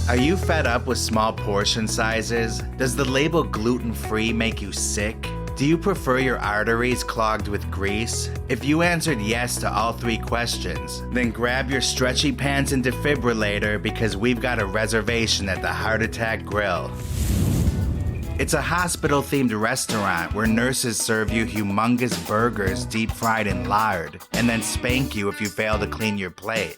Are you fed up with small portion sizes? Does the label gluten-free make you sick? Do you prefer your arteries clogged with grease? If you answered yes to all 3 questions, then grab your stretchy pants and defibrillator because we've got a reservation at the Heart Attack Grill. It's a hospital-themed restaurant where nurses serve you humongous burgers deep fried in lard and then spank you if you fail to clean your plate.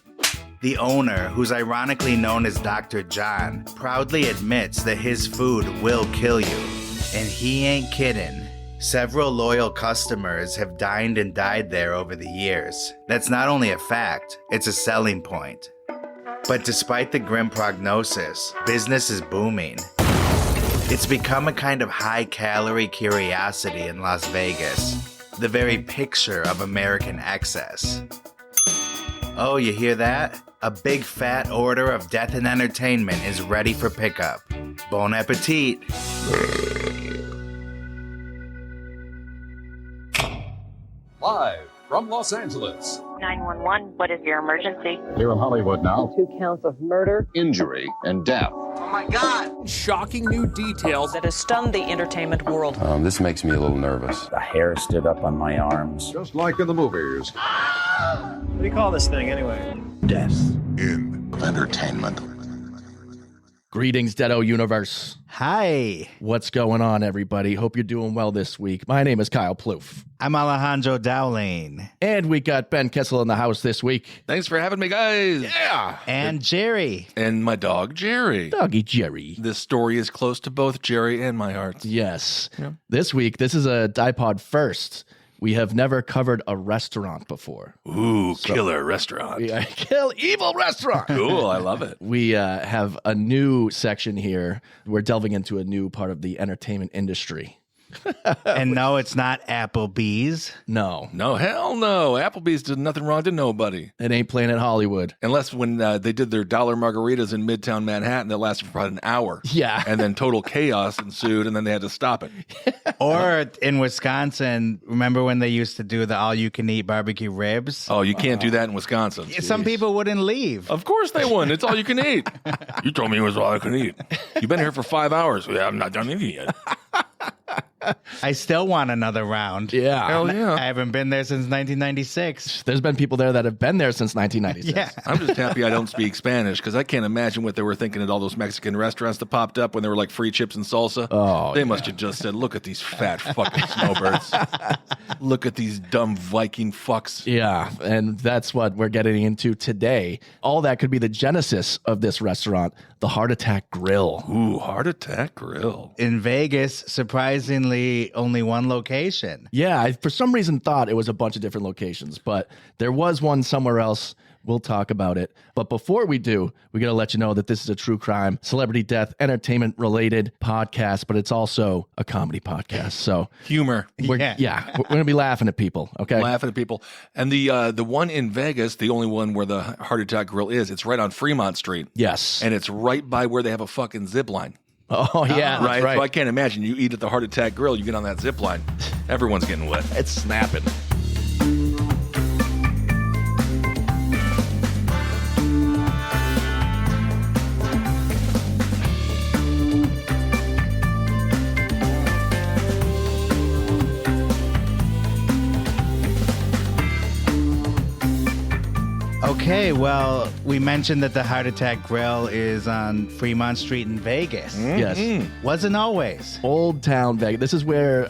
The owner, who's ironically known as Dr. John, proudly admits that his food will kill you. And he ain't kidding. Several loyal customers have dined and died there over the years. That's not only a fact, it's a selling point. But despite the grim prognosis, business is booming. It's become a kind of high-calorie curiosity in Las Vegas, the very picture of American excess. Oh, you hear that? A big fat order of death and entertainment is ready for pickup. Bon appetit! Live from Los Angeles. 911, what is your emergency? Here in Hollywood now. 2 counts of murder, Injury and death. Oh my God! Shocking new details that has stunned the entertainment world. This makes me a little nervous. The hair stood up on my arms. Just like in the movies. What do you call this thing anyway? Death. In entertainment. Greetings, Deado Universe. Hi, What's going on, everybody? Hope you're doing well this week. My name is Kyle Plouffe. I'm Alejandro Dowling. And we got Ben Kissel in the house this week. Thanks for having me, guys. Yeah. And Jerry. And my dog, Jerry. Doggy Jerry. This story is close to both Jerry and my heart. Yes. Yeah. This week, this is a dipod first. We have never covered a restaurant before. Ooh, killer restaurant. We kill evil restaurant. Cool, I love it. We have a new section here. We're delving into a new part of the entertainment industry. And no, it's not Applebee's. No, No, hell no. Applebee's did nothing wrong to nobody. it ain't Planet Hollywood. Unless when they did their dollar margaritas in Midtown Manhattan that lasted for about an hour. Yeah. And then total chaos ensued, and then they had to stop it. Or in Wisconsin, remember when they used to do the all-you-can-eat barbecue ribs? Oh, you can't do that in Wisconsin. Some people wouldn't leave. Of course they wouldn't. It's all you can eat. You told me it was all I can eat. You've been here for 5 hours. Yeah, I'm not done eating yet. I still want another round. Yeah. Hell yeah. I haven't been there since 1996. There's been people there that have been there since 1996. Yeah. I'm just happy I don't speak Spanish because I can't imagine what they were thinking at all those Mexican restaurants that popped up when they were like free chips and salsa. Oh, They must have just said, look at these fat fucking snowbirds. Look at these dumb Viking fucks. Yeah, and that's what we're getting into today. All that could be the genesis of this restaurant, the Heart Attack Grill. Ooh, Heart Attack Grill. In Vegas, surprisingly, only one location. Yeah, I for some reason thought it was a bunch of different locations, but there was one somewhere else. We'll talk about it. But before we do, we got to let you know that this is a true crime, celebrity death, entertainment related podcast, but it's also a comedy podcast. So Humor. we're going to be laughing at people. Okay. Laughing at people. And the one in Vegas, the only one where the Heart Attack Grill is, it's right on Fremont Street. Yes. And it's right by where they have a fucking zip line. Oh, yeah. Right? Right. So I can't imagine you eat at the Heart Attack Grill, you get on that zip line. Everyone's getting wet. It's snapping. Okay, well, we mentioned that the Heart Attack Grill is on Fremont Street in Vegas. Yes. Wasn't always. Old Town Vegas. This is where,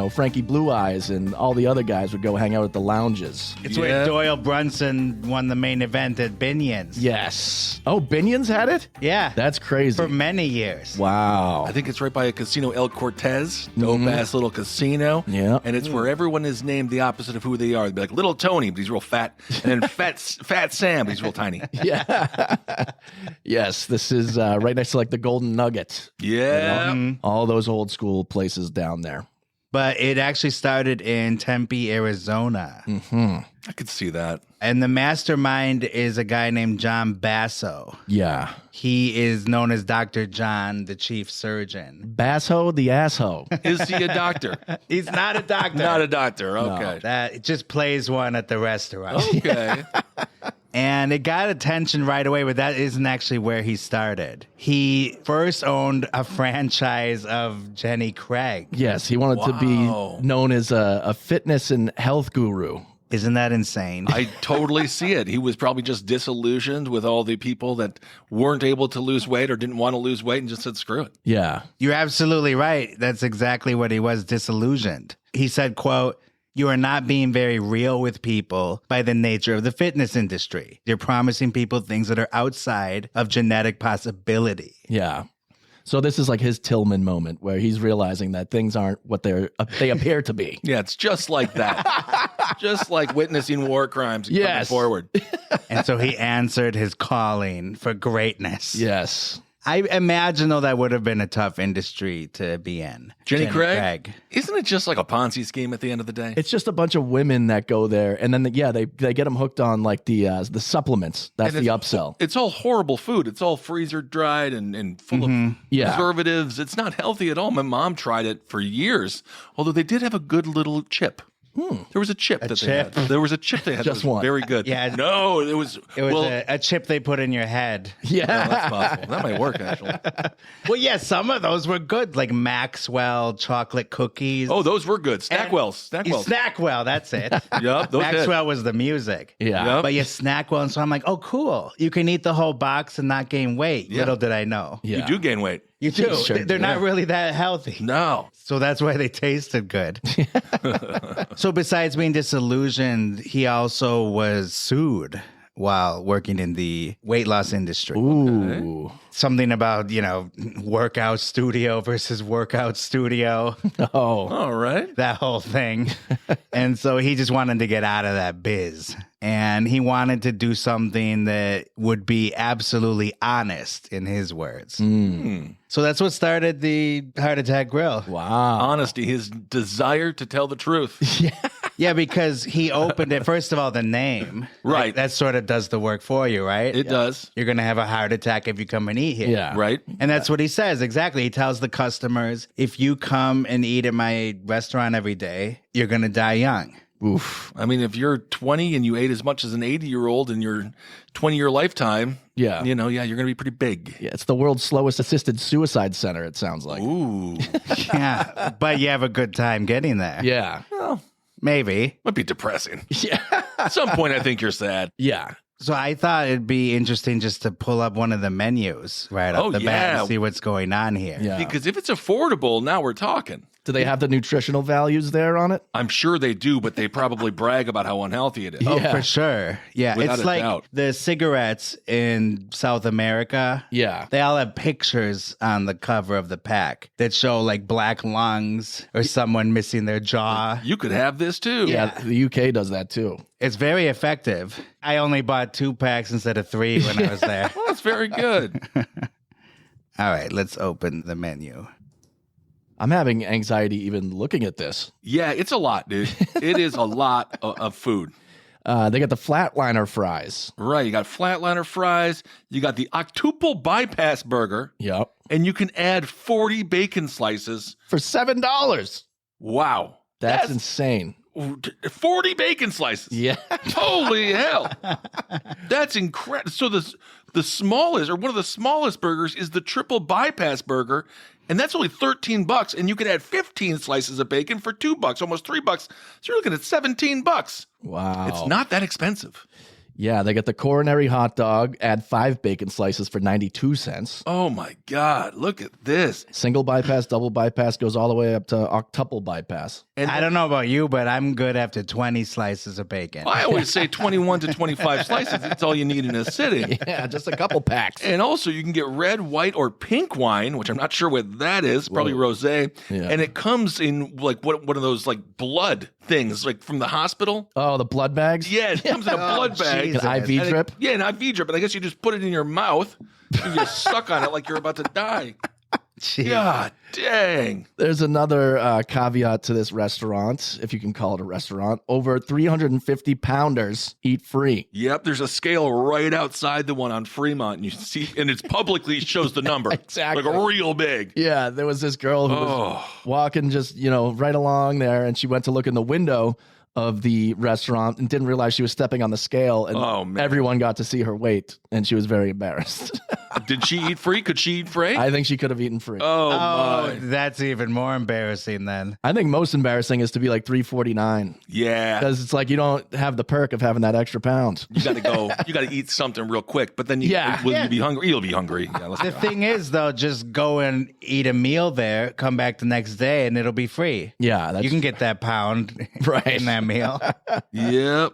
Frankie Blue Eyes and all the other guys would go hang out at the lounges. It's where Doyle Brunson won the main event at Binion's. Yes. Oh, Binion's had it? Yeah. That's crazy. For many years. Wow. I think it's right by a casino, El Cortez, dope-ass little casino. Yeah. And it's where everyone is named the opposite of who they are. They'd be like, Little Tony, but he's real fat. And then Fat Sam, but he's real tiny. Yeah. Yes, this is right next to like the Golden Nugget. Yeah. All those old school places down there. But it actually started in Tempe, Arizona. I could see that. And the mastermind is a guy named John Basso. Yeah. He is known as Dr. John, the chief surgeon. Basso the asshole. Is he a doctor? He's not a doctor. Not a doctor. Okay. That it just plays one at the restaurant. Okay. And it got attention right away, but that isn't actually where he started. He first owned a franchise of Jenny Craig. Yes, he wanted to be known as a fitness and health guru. Isn't that insane? I totally see it. He was probably just disillusioned with all the people that weren't able to lose weight or didn't want to lose weight and just said, screw it. Yeah. You're absolutely right. That's exactly what he was, disillusioned. He said, quote, "You are not being very real with people by the nature of the fitness industry. You're promising people things that are outside of genetic possibility." Yeah. So this is like his Tillman moment where he's realizing that things aren't what they appear to be. Yeah, it's just like that. Just like witnessing war crimes and coming forward. And so he answered his calling for greatness. Yes. I imagine, though, that would have been a tough industry to be in. Jenny Craig? Isn't it just like a Ponzi scheme at the end of the day? It's just a bunch of women that go there, and then, they get them hooked on like the supplements. That's the upsell. It's all horrible food. It's all freezer dried and full of preservatives. It's not healthy at all. My mom tried it for years, although they did have a good little chip. There was a chip they had. There was a chip they had Just that was one. very good. Yeah. No, it was a chip they put in your head. Yeah. that's possible. That might work, actually. Well, yeah, some of those were good, like Maxwell chocolate cookies. Oh, those were good. Snackwells. Snackwell, that's it. Yep, those Maxwell was the music. Yeah. Yep. But yeah, Snackwell. And so I'm like, oh, cool. You can eat the whole box and not gain weight. Yeah. Little did I know. Yeah. You do gain weight. You do. Sure They're not really that healthy. No. So that's why they tasted good. So besides being disillusioned, he also was sued while working in the weight loss industry. Ooh. Something about, workout studio versus workout studio, Oh. All right. that whole thing. And so he just wanted to get out of that biz. And he wanted to do something that would be absolutely honest, in his words. So that's what started the Heart Attack Grill. Wow. Honesty, his desire to tell the truth. Yeah, because he opened it. First of all, the name. Right. Like, that sort of does the work for you, right? It does. You're going to have a heart attack if you come and eat here. Yeah. Right? And that's what he says. Exactly. He tells the customers, if you come and eat at my restaurant every day, you're going to die young. Oof. I mean, if you're 20 and you ate as much as an 80-year-old in your 20-year lifetime, Yeah. you're going to be pretty big. Yeah, it's the world's slowest assisted suicide center, it sounds like. Ooh. Yeah. But you have a good time getting there. Yeah. Well, Maybe. might be depressing. Yeah. At some point, I think you're sad. Yeah. So I thought it'd be interesting just to pull up one of the menus right off the bat and see what's going on here. Yeah. Because if it's affordable, now we're talking. Do they have the nutritional values there on it? I'm sure they do, but they probably brag about how unhealthy it is. Oh, Yeah. for sure. Yeah. Without it's a like doubt. the cigarettes in South America. Yeah. They all have pictures on the cover of the pack that show like black lungs or someone missing their jaw. You could have this too. Yeah. The UK does that too. It's very effective. I only bought 2 packs instead of 3 when I was there. Well, that's very good. All right, let's open the menu. I'm having anxiety even looking at this. Yeah, it's a lot, dude. It is a lot of food. They got the flatliner fries. Right. You got flatliner fries. You got the octuple bypass burger. Yep. And you can add 40 bacon slices. For $7. Wow. That's insane. 40 bacon slices. Yeah. Holy hell. That's incredible. So the smallest, or one of the smallest burgers is the triple bypass burger. And that's only $13. And you can add 15 slices of bacon for $2, almost $3. So you're looking at $17. Wow. It's not that expensive. Yeah, they got the coronary hot dog, add 5 bacon slices for 92 cents. Oh my God, look at this. Single bypass, double bypass goes all the way up to octuple bypass. And I don't know about you, but I'm good after 20 slices of bacon. I always say 21 to 25 slices. That's all you need in a sitting. Yeah, just a couple packs. And also, you can get red, white, or pink wine, which I'm not sure what that is. Probably rosé. Yeah. And it comes in like one of those like blood things, like from the hospital. Oh, the blood bags? Yeah, it comes in a blood bag. Jesus. An IV And drip? Yeah, an IV drip. And I guess you just put it in your mouth and you're stuck on it like you're about to die. Jeez. God dang. There's another caveat to this restaurant, if you can call it a restaurant. Over 350 pounders eat free. Yep, there's a scale right outside the one on Fremont, and you see, and it's publicly shows the number. Exactly. Like real big. Yeah, there was this girl who was walking just, right along there, and she went to look in the window of the restaurant and didn't realize she was stepping on the scale. And Oh, man. everyone got to see her weight, and she was very embarrassed. Did she eat free? Could she eat free? I think she could have eaten free. Oh, my. that's even more embarrassing then. I think most embarrassing is to be like $3.49 Yeah. because it's like you don't have the perk of having that extra pound. You got to go. You got to eat something real quick. But then will you be hungry? You'll be hungry. Yeah, let's The go. thing is, though, just go and eat a meal there, come back the next day, and it'll be free. Yeah, that's You can get that pound Right. in that meal. Yep.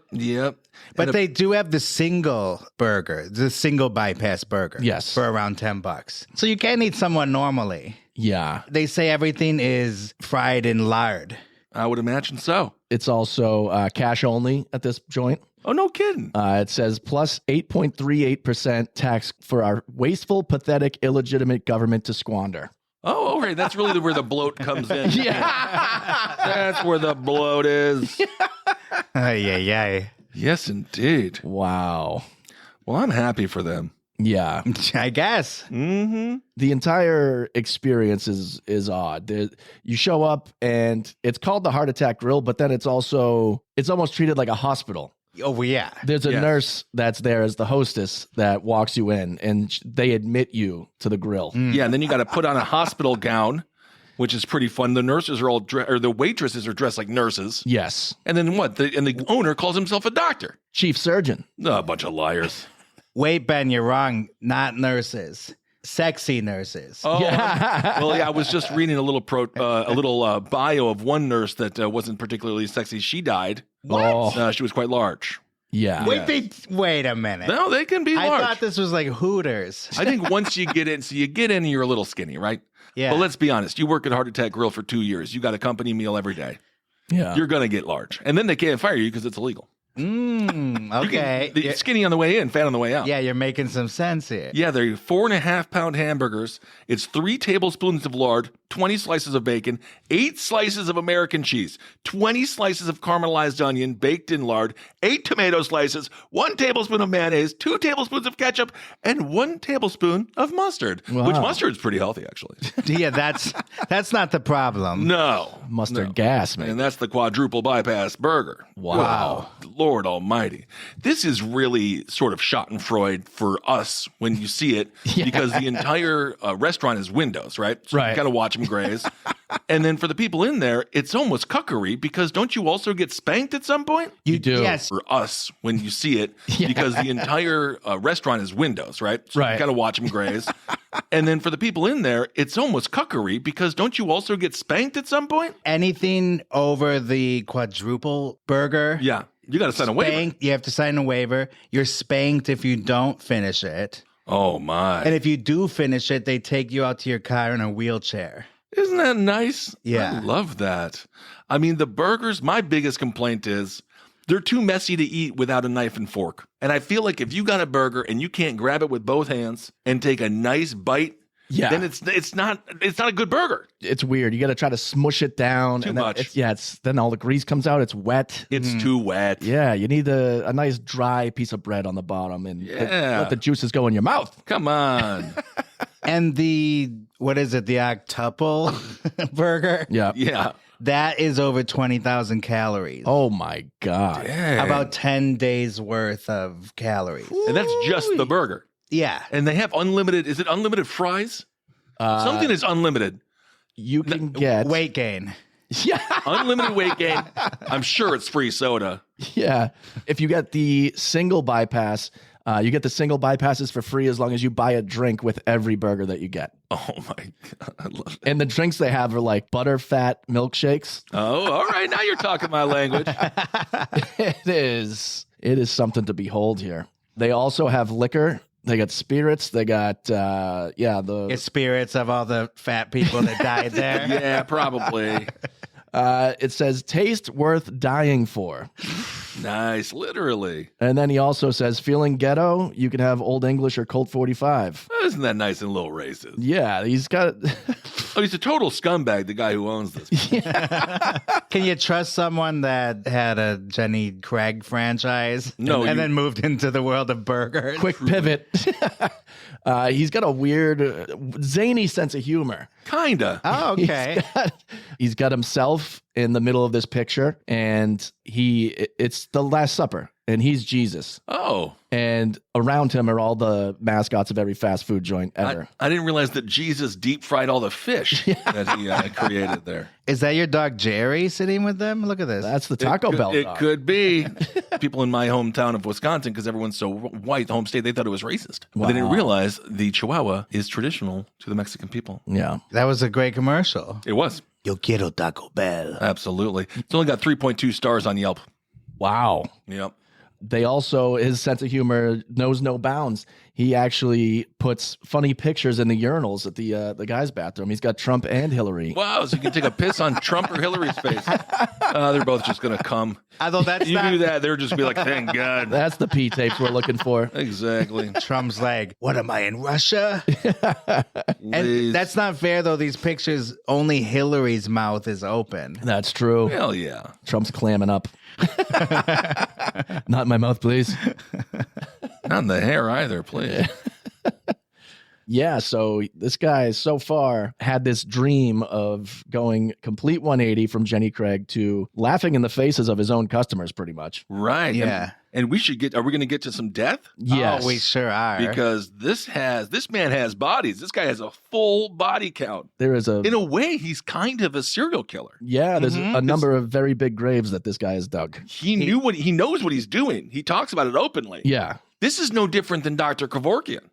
But they do have the single burger, the single bypass burger. Yes. For around $10. So you can eat someone normally. Yeah. They say everything is fried in lard. I would imagine so. It's also cash only at this joint. Oh, no kidding. It says plus 8.38% tax for our wasteful, pathetic, illegitimate government to squander. Oh, okay. That's really where the bloat comes in. Yeah. That's where the bloat is. Yeah. Yes, indeed. Wow. Well, I'm happy for them. Yeah. I guess. Mm-hmm. The entire experience is odd. You show up and it's called the Heart Attack Grill, but then it's almost treated like a hospital. Oh, yeah. There's a Yes. nurse that's there as the hostess that walks you in, and they admit you to the grill. Yeah, and then you got to put on a hospital gown, which is pretty fun. The nurses are all, or the waitresses are dressed like nurses. Yes. And then what? And the owner calls himself a doctor. Chief surgeon. Oh, a bunch of liars. Wait, Ben, you're wrong. Not nurses. Sexy nurses. Oh, Yeah. well, yeah. I was just reading a little bio of one nurse that wasn't particularly sexy. She died. Oh, She was quite large. yeah. Wait a minute. No, they can be I large. thought this was like Hooters. I think once you get in, and you're a little skinny, right? Yeah. But let's be honest. You work at Heart Attack Grill for 2 years. You got a company meal every day. Yeah. You're going to get large. And then they can't fire you because it's illegal. Okay. It's skinny on the way in, fat on the way out. Yeah, you're making some sense here. Yeah, they're 4.5 pound hamburgers. It's 3 tablespoons of lard, 20 slices of bacon, 8 slices of American cheese, 20 slices of caramelized onion baked in lard, 8 tomato slices, 1 tablespoon of mayonnaise, 2 tablespoons of ketchup, and 1 tablespoon of mustard. Wow. Which mustard's pretty healthy, actually. Yeah, that's not the problem. No. Mustard gas, man. And that's the quadruple bypass burger. Wow. Lord almighty. This is really sort of schadenfreude for us when you see it because the entire restaurant is windows, right? So Right. You got to watch them graze. And then for the people in there, it's almost cuckery because don't you also get spanked at some point? You do. Yes. For us when you see it because the entire restaurant is windows, right? So Right. You got to watch them graze. And then for the people in there, it's almost cuckery because don't you also get spanked at some point? Anything over the quadruple burger. Yeah. You got to sign a waiver. Spanked, you have to sign a waiver. You're spanked if you don't finish it. Oh, my. And if you do finish it, they take you out to your car in a wheelchair. Isn't that nice? Yeah. I love that. I mean, the burgers, my biggest complaint is they're too messy to eat without a knife and fork. And I feel like if you got a burger and you can't grab it with both hands and take a nice bite, then it's not a good burger. It's weird. You got to try to smush it down. Too and then much. then all the grease comes out. It's wet. It's too wet. Yeah, you need a nice dry piece of bread on the bottom and let the juices go in your mouth. Come on. And the octuple burger, Yeah. that is over 20,000 calories. Oh my God. About 10 days worth of calories. And that's just the burger. Yeah. And they have unlimited, is it unlimited fries? Something is unlimited. You can get Weight gain. Yeah. Unlimited weight gain. I'm sure it's free soda. Yeah. If you get the single bypass, you get the single bypasses for free as long as you buy a drink with every burger that you get. Oh my God. I love it. And the drinks they have are like butterfat milkshakes. Oh, all right. Now you're talking my language. It is something to behold here. They also have liquor. They got spirits. They got It's spirits of all the fat people that died there. Yeah, probably. it says taste worth dying for. Nice, literally. And then he also says feeling ghetto, you can have Old English or Colt 45. Isn't that nice and a little racist? Yeah, he's got life. Oh, he's a total scumbag, the guy who owns this. Can you trust someone that had a Jenny Craig franchise? No, and then moved into the world of burgers? Quick pivot. He's got a weird, zany sense of humor. Kinda. Oh, okay. He's got himself in the middle of this picture, and it's the Last Supper, and he's Jesus. Oh. And around him are all the mascots of every fast food joint ever. I didn't realize that Jesus deep fried all the fish that he created there. Is that your dog Jerry sitting with them? Look at this. That's the Taco Bell It dog. could be. People in my hometown of Wisconsin, because everyone's so white, the home state, they thought it was racist. But they didn't Wow. realize the Chihuahua is traditional to the Mexican people. Yeah. That was a great commercial. It was. Yo quiero Taco Bell. Absolutely. It's only got 3.2 stars on Yelp. Wow. Yep. They also, his sense of humor knows no bounds. He actually puts funny pictures in the urinals at the guy's bathroom. He's got Trump and Hillary. Wow, so you can take a piss on Trump or Hillary's face. They're both just going to come. Although that's You not do that, they're just be like, thank God. That's the P tapes we're looking for. Exactly. Trump's like, what am I in Russia? Please. And that's not fair, though. These pictures, only Hillary's mouth is open. That's true. Hell yeah. Trump's clamming up. Not in my mouth, please. Not in the hair either, please. Yeah, so this guy so far had this dream of going complete 180 from Jenny Craig to laughing in the faces of his own customers, pretty much. Right. Yeah. And we should are we going to get to some death? Yes. Oh, we sure are. Because this man has bodies. This guy has a full body count. There is In a way, he's kind of a serial killer. there's a number of very big graves that this guy has dug. He knows what he's doing. He talks about it openly. Yeah. This is no different than Dr. Kevorkian.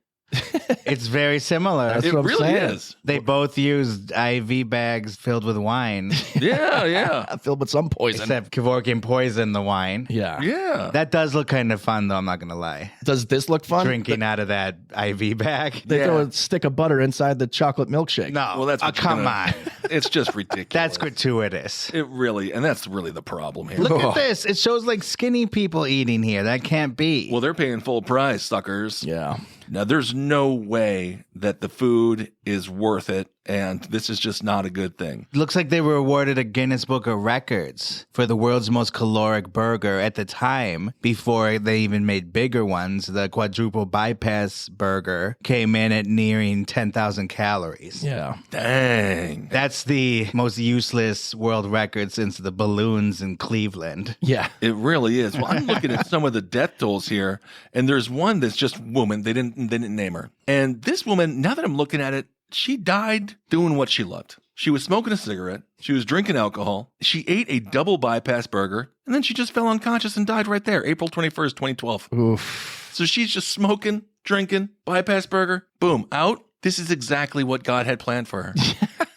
It's very similar. That's It what I'm really saying. is. They both used IV bags filled with wine, Yeah, yeah. Filled with some poison. except Kevorkian poisoned the wine. Yeah. Yeah. That does look kind of fun, though. I'm not going to lie. Does this look fun? Drinking out of that IV bag. They Yeah. throw a stick of butter inside the chocolate milkshake. No. Well, that's what you're come gonna- on. It's just ridiculous. That's gratuitous. It really, and that's really the problem here. Look at this. It shows like skinny people eating here. That can't be. Well, they're paying full price, suckers. Yeah. Now, there's no way that the food is worth it, and this is just not a good thing. Looks like they were awarded a Guinness Book of Records for the world's most caloric burger at the time, before they even made bigger ones. The quadruple bypass burger came in at nearing 10,000 calories. Yeah. Dang. That's the most useless world record since the balloons in Cleveland. Yeah. It really is. Well, I'm looking at some of the death tolls here, and there's one that's just woman. They didn't name her. And this woman, now that I'm looking at it, she died doing what she loved. She was smoking a cigarette. She was drinking alcohol. She ate a double bypass burger, and then she just fell unconscious and died right there, April 21st, 2012. Oof. So she's just smoking, drinking, bypass burger, boom, out. This is exactly what God had planned for her.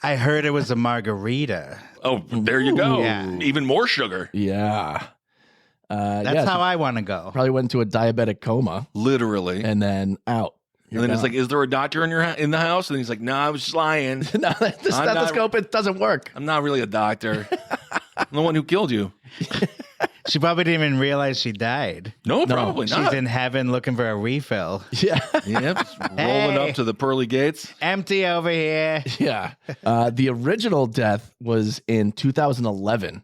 I heard it was a margarita. Oh, there you go. Yeah. Even more sugar. Yeah. That's how I want to go. Probably went into a diabetic coma Literally. and then out. And then it's like, is there a doctor in the house? And he's like, no, I was just lying. no, the stethoscope, it doesn't work. I'm not really a doctor. I'm the one who killed you. She probably didn't even realize she died. No, probably She's not. in heaven looking for a refill. Yeah. Yep, just rolling Hey. up to the pearly gates. Empty over here. Yeah. The original death was in 2011,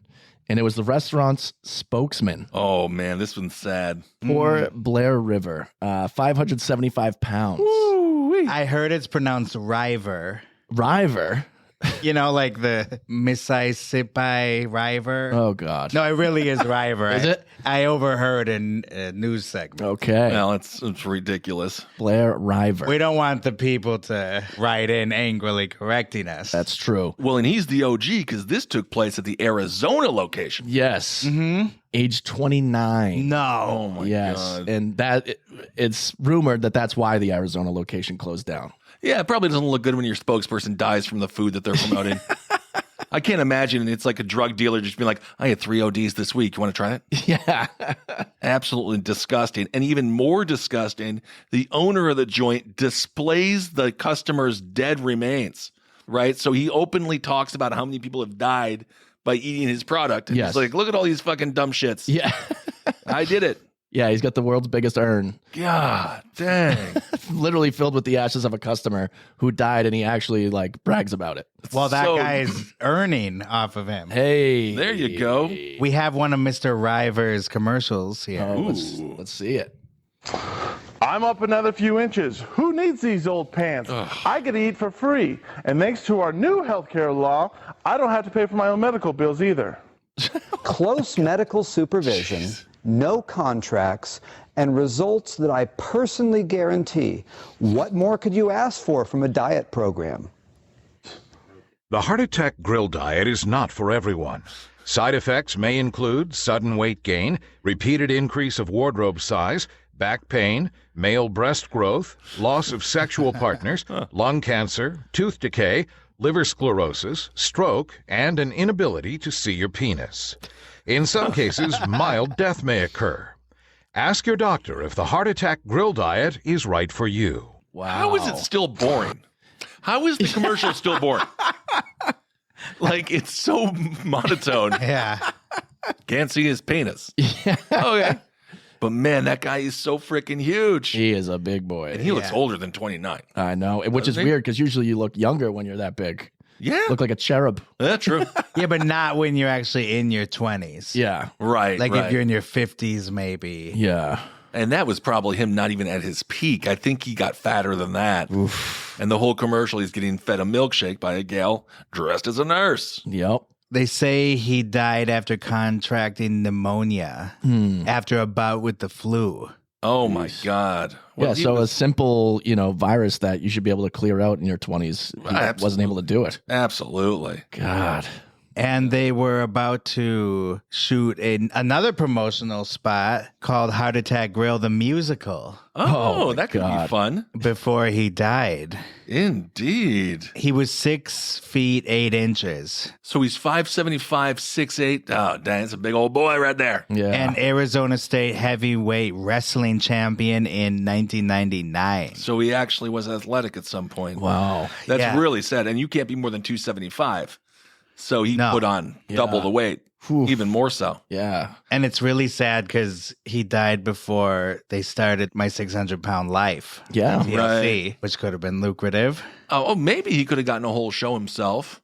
and it was the restaurant's spokesman. Oh, man, this one's sad. Poor Blair River, 575 pounds. I heard it's pronounced River. River. You know, like the Mississippi River. Oh, God. No, it really is River. Is it? I overheard in a news segment. Okay. Well, it's ridiculous. Blair River. We don't want the people to write in angrily correcting us. That's true. Well, and he's the OG because this took place at the Arizona location. Yes. Mm-hmm. Age 29. No. Oh, my yes. God. And it's rumored that that's why the Arizona location closed down. Yeah, it probably doesn't look good when your spokesperson dies from the food that they're promoting. I can't imagine it's like a drug dealer just being like, I had 3 ODs this week. You want to try it? Yeah. Absolutely disgusting. And even more disgusting, the owner of the joint displays the customer's dead remains, right? So he openly talks about how many people have died by eating his product. And Yes. He's like, look at all these fucking dumb shits. Yeah. I did it. Yeah, he's got the world's biggest urn. God dang. literally filled with the ashes of a customer who died, and he actually like brags about it. Well, that So- guy's earning off of him. Hey, There you go. We have one of Mr. River's commercials here. Oh, let's see it. I'm up another few inches. Who needs these old pants? I get to eat for free. And thanks to our new healthcare law, I don't have to pay for my own medical bills either. Close medical supervision, no contracts, and results that I personally guarantee. What more could you ask for from a diet program? The Heart Attack Grill diet is not for everyone. Side effects may include sudden weight gain, repeated increase of wardrobe size, back pain, male breast growth, loss of sexual partners, lung cancer, tooth decay, liver sclerosis, stroke, and an inability to see your penis. In some cases, mild death may occur. Ask your doctor if the Heart Attack Grill diet is right for you. Wow. How is it still boring? How is the commercial still boring? Like, it's so monotone. Yeah. Can't see his penis. Okay. But man, that guy is so freaking huge. He is a big boy. And he looks older than 29. I know, which is Doesn't he? weird because usually you look younger when you're that big. Yeah. Look like a cherub. That's true. Yeah, but not when you're actually in your 20s. Yeah. Right. Like right. if you're in your 50s, maybe. Yeah. And that was probably him not even at his peak. I think he got fatter than that. Oof. And the whole commercial, he's getting fed a milkshake by a gal dressed as a nurse. Yep. They say he died after contracting pneumonia after a bout with the flu. Oh, my God. Well, Yeah, he so was- a simple, virus that you should be able to clear out in your 20s, he Absolutely. wasn't able to do it. Absolutely. God. And they were about to shoot another promotional spot called Heart Attack Grill, the musical, Oh, my that could God. be fun. before he died. Indeed. He was 6 feet 8 inches. So he's 5'75", 6'8". Oh, dang, it's a big old boy right there. Yeah. And Arizona State heavyweight wrestling champion in 1999. So he actually was athletic at some point. wow. That's Yeah. really sad. And you can't be more than 275. So he No. put on double the weight, Oof. even more so. Yeah. And it's really sad because he died before they started My 600-Pound Life. Yeah. TLC, which could have been lucrative. Oh, maybe he could have gotten a whole show himself.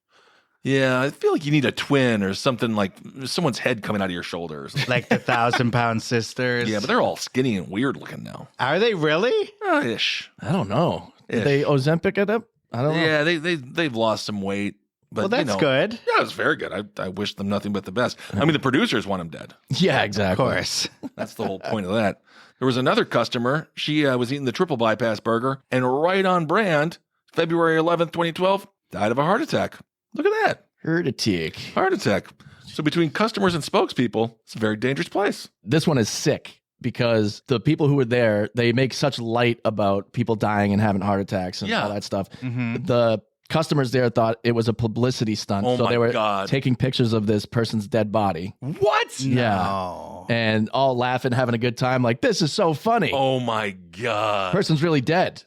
Yeah, I feel like you need a twin or something, like someone's head coming out of your shoulder or something. Like the 1,000-Pound Sisters. Yeah, but they're all skinny and weird looking now. Are they really? Ish. I don't know. Did Ish. they Ozempic it up? I don't know. Yeah, they've lost some weight. But, Well, that's you know, good. Yeah, it's very good. I wish them nothing but the best. I mean, the producers want him dead. Yeah, Of exactly. course. That's the whole point of that. There was another customer. She was eating the triple bypass burger, and right on brand, February 11th, 2012, died of a heart attack. Look at that. Heart attack. Heart attack. So between customers and spokespeople, it's a very dangerous place. This one is sick because the people who were there, they make such light about people dying and having heart attacks and Yeah. all that stuff. The customers there thought it was a publicity stunt. Oh so my they were God. taking pictures of this person's dead body. What? Yeah. No. And all laughing, having a good time. Like, this is so funny. Oh my God. Person's really dead.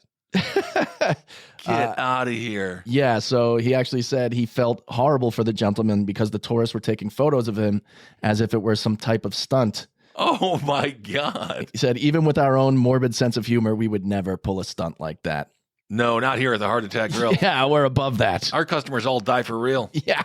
Get out of here. Yeah, so he actually said he felt horrible for the gentleman because the tourists were taking photos of him as if it were some type of stunt. Oh my God. He said, even with our own morbid sense of humor, we would never pull a stunt like that. No, not here at the Heart Attack Grill. Yeah, we're above that. Our customers all die for real. Yeah.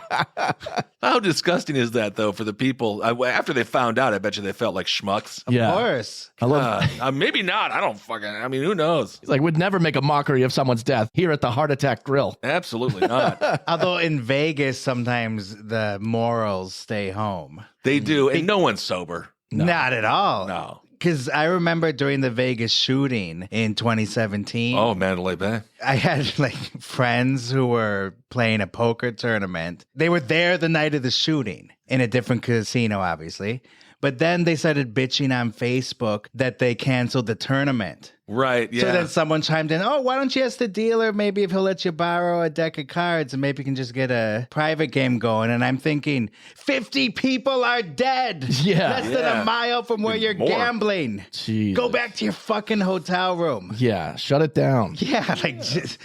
How disgusting is that, though, for the people? After they found out, I bet you they felt like schmucks. Of course. I love Maybe not. I don't fucking, I mean, who knows? He's like, would never make a mockery of someone's death here at the Heart Attack Grill. Absolutely not. Although in Vegas, sometimes the morals stay home. They do, and no one's sober. Not at all. No. Because I remember during the Vegas shooting in 2017, Oh, Mandalay Bay. I had like friends who were playing a poker tournament. They were there the night of the shooting in a different casino, obviously. But then they started bitching on Facebook that they canceled the tournament. Right, yeah. So then someone chimed in, oh, why don't you ask the dealer maybe if he'll let you borrow a deck of cards and maybe you can just get a private game going. And I'm thinking, 50 people are dead. Yeah. Less than a mile from where you're more. gambling. Jeez. Go back to your fucking hotel room. Yeah, shut it down. Yeah,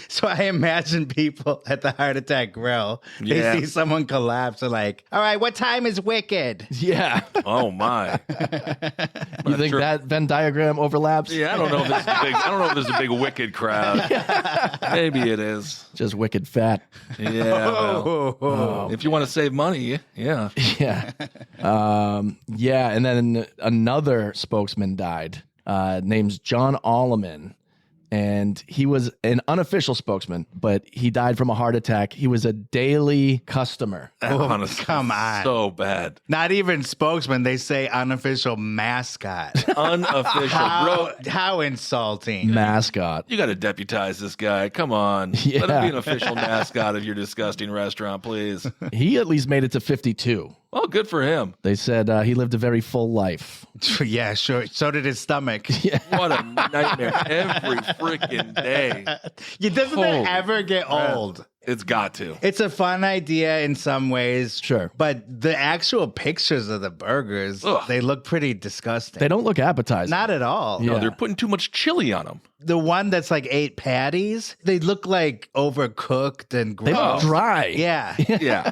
so I imagine people at the Heart Attack Grill, they Yeah. see someone collapse, they're like, all right, what time is Wicked? Yeah. Oh, my. You think that Venn diagram overlaps? Yeah, I don't know if it's I don't know if there's a big wicked crowd. Maybe it is. Just wicked fat. Yeah. Well, if you want to save money, yeah. Yeah. Yeah. And then another spokesman died, named John Alleman. And he was an unofficial spokesman, but he died from a heart attack. He was a daily customer. Honestly, come on. So bad. Not even spokesman. They say unofficial mascot. Unofficial. How insulting. Mascot. You got to deputize this guy. Come on. Yeah. Let him be an official mascot of your disgusting restaurant, please. He at least made it to 52. Well, good for him. They said he lived a very full life. Yeah, sure. So did his stomach. What a nightmare every freaking day. Doesn't that ever get old? It's got to. It's a fun idea in some ways. Sure. But the actual pictures of the burgers, they look pretty disgusting. They don't look appetizing. Not at all. No, they're putting too much chili on them. The one that's like 8 patties, they look like overcooked and gross. They look dry. Yeah. Yeah.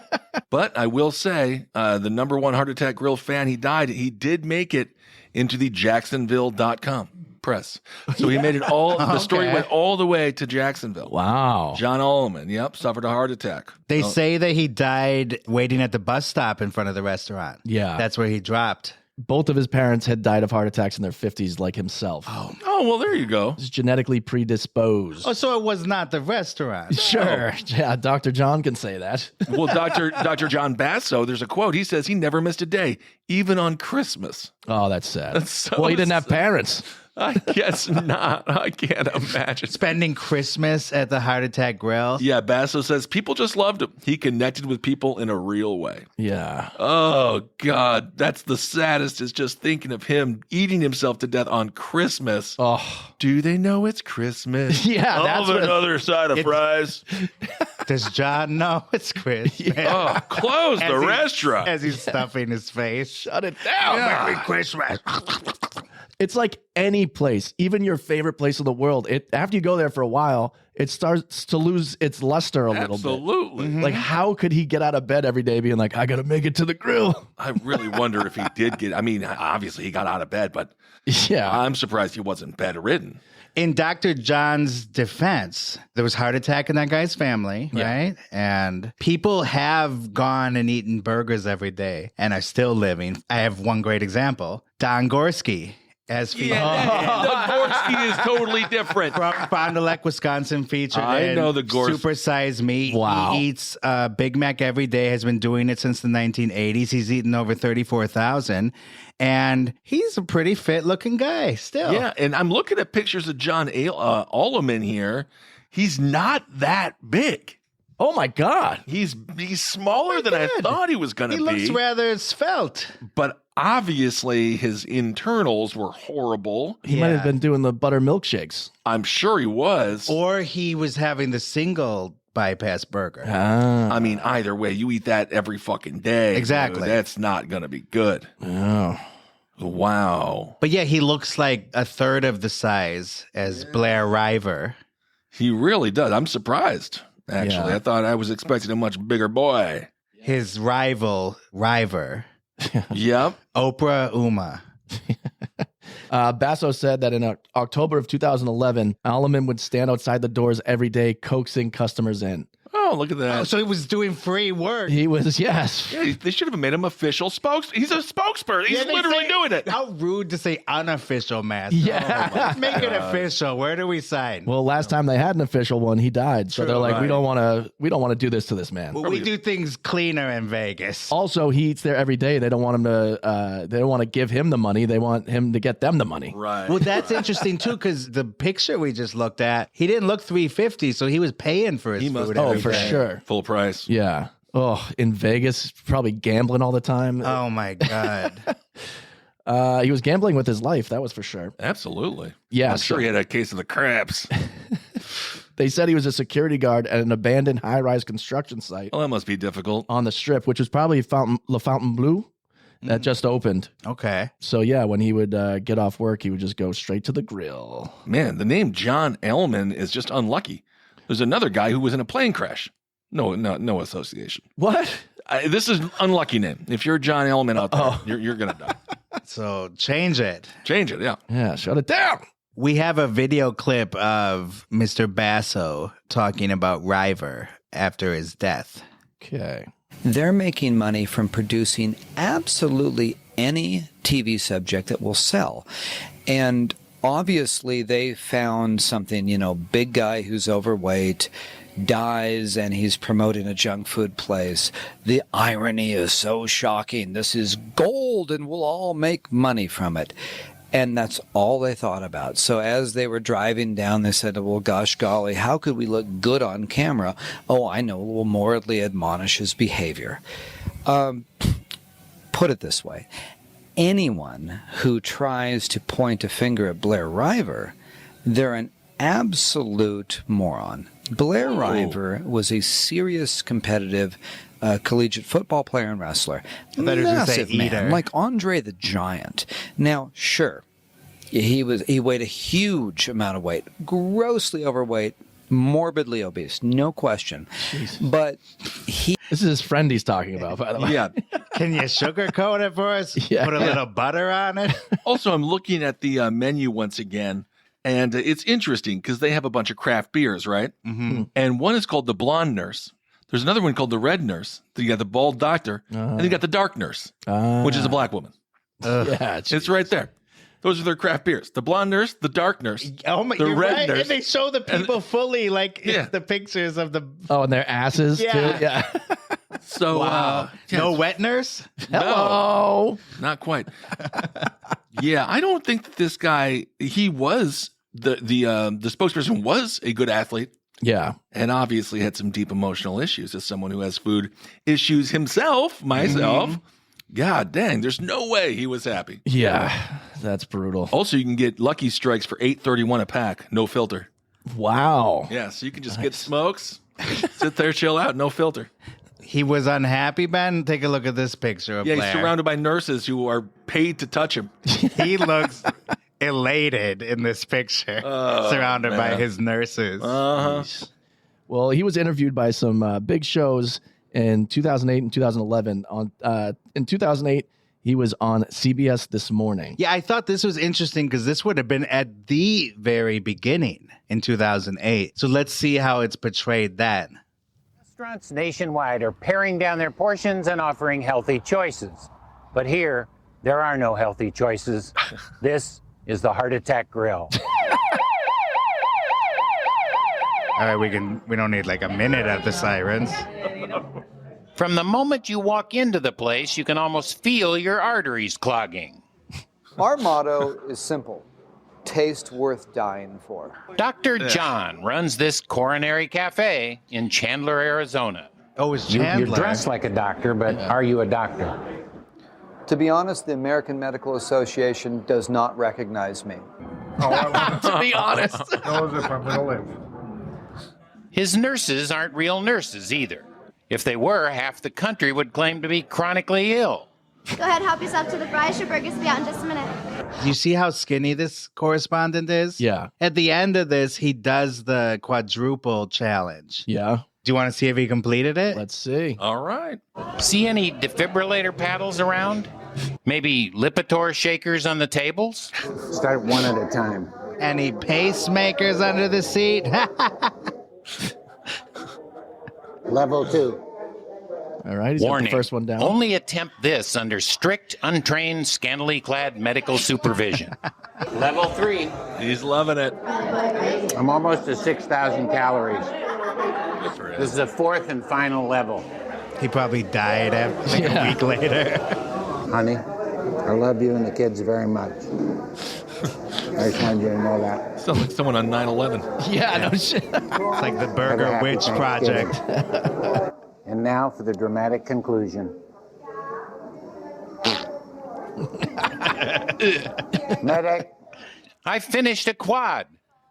But I will say, the number one heart attack grill fan, he died. He did make it into the Jacksonville.com press. So he made it all, the story went all the way to Jacksonville. Wow. John Alleman, suffered a heart attack. They say that he died waiting at the bus stop in front of the restaurant. Yeah. That's where he dropped. Both of his parents had died of heart attacks in their 50s like himself. Oh, well, there you go. He's genetically predisposed. Oh, so it was not the restaurant. Sure. Yeah, Dr. John can say that. Well, Dr. John Basso, there's a quote. He says he never missed a day, even on Christmas. Oh, that's sad. That's so well, he didn't have parents. I guess not. I can't imagine. Spending Christmas at the Heart Attack Grill. Yeah, Basso says people just loved him. He connected with people in a real way. Yeah. Oh, God. That's the saddest, is just thinking of him eating himself to death on Christmas. Oh. Do they know it's Christmas? Yeah, that's what another side of fries. Does John know it's Christmas? Oh, close the restaurant. As he's stuffing his face. Shut it down. Merry Christmas. It's like any place, even your favorite place in the world. After you go there for a while, it starts to lose its luster a little bit. Absolutely. Mm-hmm. Like, how could he get out of bed every day being like, I got to make it to the grill? I really wonder if he did get, I mean, obviously he got out of bed, but yeah, I'm surprised he wasn't bedridden. In Dr. John's defense, there was heart attack in that guy's family, right? And people have gone and eaten burgers every day and are still living. I have one great example. Don Gorski. As featured the Gorski is totally different. From Fond du Lac, Wisconsin, featured I know the Gorski. Supersize Me. Wow. He eats Big Mac every day, has been doing it since the 1980s. He's eaten over 34,000. And he's a pretty fit-looking guy still. Yeah, and I'm looking at pictures of John Alleman here. He's not that big. Oh, my God. He's smaller than I thought he was going to be. He looks rather svelte. But obviously his internals were horrible. He might have been doing the butter milkshakes. I'm sure he was. Or he was having the single bypass burger. I mean, either way, you eat that every fucking day. Exactly. Dude, that's not going to be good. Oh. Wow. But yeah, he looks like a third of the size as Blair River. He really does. I'm surprised, actually. Yeah. I thought I was expecting a much bigger boy. His rival, River. Yep. Oprah Uma. Basso said that in October of 2011, Alleman would stand outside the doors every day, coaxing customers in. Oh, look at that. Oh, so he was doing free work. He was, yes. Yeah, they should have made him official He's a spokesperson. He's literally doing it. How rude to say unofficial master. Yeah. Let's make it official. Where do we sign? Well, last time they had an official one, he died. So True, they're like, right. we don't want to do this to this man. Well, we do things cleaner in Vegas. Also, he eats there every day. They don't want him to. They don't want to give him the money. They want him to get them the money. Right. Well, that's interesting too, because the picture we just looked at, he didn't look $350, so he was paying for his food. Oh, every for day. sure. Full price. Yeah. Oh, in Vegas, probably gambling all the time. Oh my God. He was gambling with his life. That was for sure. Absolutely. Yeah. I'm sure he had a case of the craps. They said he was a security guard at an abandoned high-rise construction site Well, that must be difficult. on the Strip, which was probably Le Fountain Bleu that just opened. Okay. So yeah, when he would get off work, he would just go straight to the grill. Man, the name John Alleman is just unlucky. There's another guy who was in a plane crash. No association. What? This is an unlucky name. If you're John Alleman out there, you're going to die. So change it. Change it, yeah. Yeah, shut it down. We have a video clip of Mr. Basso talking about River after his death. Okay. They're making money from producing absolutely any TV subject that will sell. And obviously they found something, big guy who's overweight, dies, and he's promoting a junk food place. The irony is so shocking. This is gold and we'll all make money from it. And that's all they thought about. So as they were driving down, they said, well, gosh golly, how could we look good on camera? Oh, I know, we'll morally admonish his behavior. Put it this way. Anyone who tries to point a finger at Blair River, they're an absolute moron. Blair River was a serious competitive collegiate football player and wrestler. Massive man, like Andre the Giant. Now, sure, he weighed a huge amount of weight, grossly overweight, morbidly obese, no question. Jeez. But this is his friend he's talking about, by the way. Yeah. Can you sugarcoat it for us? Yeah. Put a little butter on it? Also, I'm looking at the menu once again, and it's interesting because they have a bunch of craft beers, right? Mm-hmm. And one is called the Blonde Nurse. There's another one called the Red Nurse. Then you got the Bald Doctor, and you got the Dark Nurse, which is a black woman. Yeah, it's right there. Those are their craft beers. The Blonde Nurse, the Dark Nurse, the Red Nurse. And they show the people fully, like the pictures of the... Oh, and their asses, too? Yeah. So, wow. No Wet Nurse? Hello. No, not quite. Yeah, I don't think that this guy, he was, the spokesperson was a good athlete. Yeah. And obviously had some deep emotional issues as someone who has food issues himself, myself. Mm-hmm. God dang, there's no way he was happy. Yeah, that's brutal. Also, you can get Lucky Strikes for $8.31 a pack, no filter. Wow. Yeah, so you can just get smokes, sit there, chill out, no filter. He was unhappy, Ben? Take a look at this picture of Blair. He's surrounded by nurses who are paid to touch him. He looks elated in this picture, surrounded by his nurses. Uh-huh. Well, he was interviewed by some big shows in 2008 and 2011. In 2008, he was on CBS This Morning. Yeah, I thought this was interesting because this would have been at the very beginning in 2008. So let's see how it's portrayed then. Restaurants nationwide are paring down their portions and offering healthy choices. But here, there are no healthy choices. This is the Heart Attack Grill. All right, we don't need like a minute of the sirens. From the moment you walk into the place, you can almost feel your arteries clogging. Our motto is simple. Taste worth dying for. Dr. John runs this coronary cafe in Chandler, Arizona. Oh, it's Chandler. You're dressed like a doctor, but are you a doctor? To be honest, the American Medical Association does not recognize me. To be honest. His nurses aren't real nurses either. If they were, half the country would claim to be chronically ill. Go ahead, help yourself to the fries. Your burgers will be out in just a minute. You see how skinny this correspondent is? Yeah. At the end of this, he does the quadruple challenge. Yeah. Do you want to see if he completed it? Let's see. All right. See any defibrillator paddles around? Maybe Lipitor shakers on the tables? Start one at a time. Any pacemakers under the seat? Level 2. All right, he's Warning, got the first one down. Only attempt this under strict, untrained, scantily clad medical supervision. Level 3. He's loving it. I'm almost to 6,000 calories. This is the fourth and final level. He probably died a week later. Honey, I love you and the kids very much. I just wanted you to know that. Sounds like someone on 9/11. Yeah, no shit. It's like the Burger Witch Project. And now for the dramatic conclusion. Medic. I finished a quad,